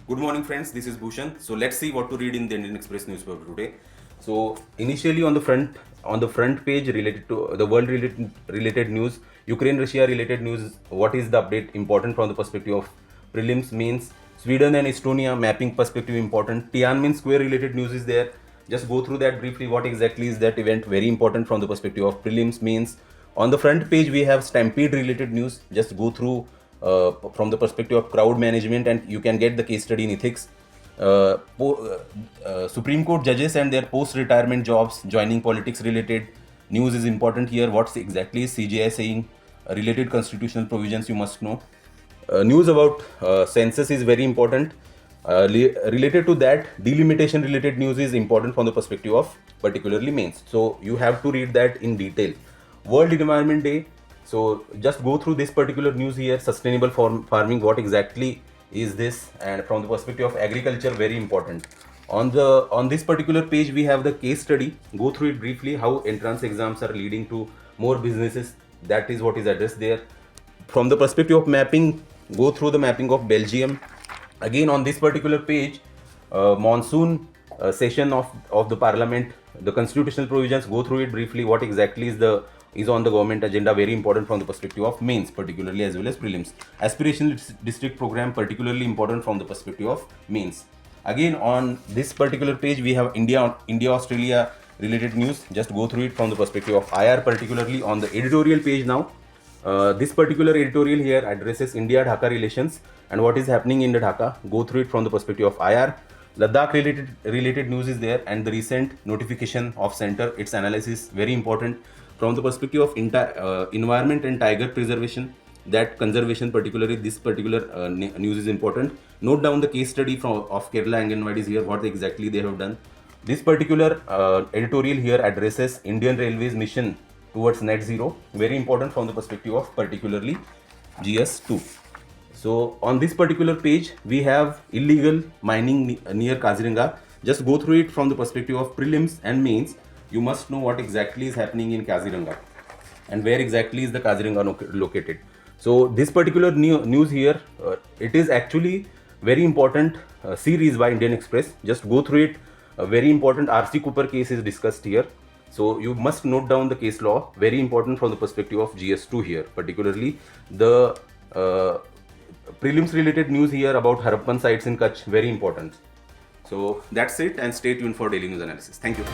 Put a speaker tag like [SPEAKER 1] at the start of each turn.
[SPEAKER 1] Good morning, friends. This is Bhushan. So let's see what to read in the Indian Express newspaper today. So initially on the front page related to the world related news, Ukraine Russia related news. What is the update important from the perspective of prelims, mains? Sweden and Estonia mapping perspective important. Tiananmen Square related news is there. Just go through that briefly. What exactly is that event? Very important from the perspective of prelims, mains. On the front page we have Stampede related news. Just go through from the perspective of crowd management, and you can get the case study in ethics. Supreme Court judges and their post-retirement jobs, joining politics related news is important here. What exactly is CJI saying? Related constitutional provisions you must know. News about census is very important. Related to that, delimitation related news is important from the perspective of particularly mains. So you have to read that in detail. World Environment Day. So just go through this particular news here. Sustainable farming, what exactly is this? And from the perspective of agriculture, very important. On this particular page we have the case study. Go through it briefly. How entrance exams are leading to more businesses. That is what is addressed there. From the perspective of mapping, go through the mapping of Belgium. Again on this particular page, monsoon session of the parliament, the constitutional provisions. Go through it briefly. What exactly is on the government agenda, very important from the perspective of mains particularly as well as prelims. Aspirational district program, particularly important from the perspective of mains. Again on this particular page we have India Australia related news. Just go through it from the perspective of IR, particularly on the editorial page now. This particular editorial here addresses India-Dhaka relations and what is happening in the Dhaka. Go through it from the perspective of IR. Ladakh related news is there, and the recent notification of center, its analysis, very important from the perspective of environment and tiger preservation. That conservation, particularly this particular news is important. Note down the case study of Kerala Anganwadis here, what exactly they have done. This particular editorial here addresses Indian Railways mission towards net zero, very important from the perspective of particularly GS2. So on this particular page we have illegal mining near Kaziranga. Just go through it from the perspective of prelims and mains. You must know what exactly is happening in Kaziranga and where exactly is the Kaziranga located. So this particular news here, it is actually very important series by Indian Express. Just go through it. A very important RC Cooper case is discussed here. So you must note down the case law, very important from the perspective of GS2 here, particularly the prelims related news here about Harappan sites in Kutch, very important. So that's it, and stay tuned for daily news analysis. Thank you.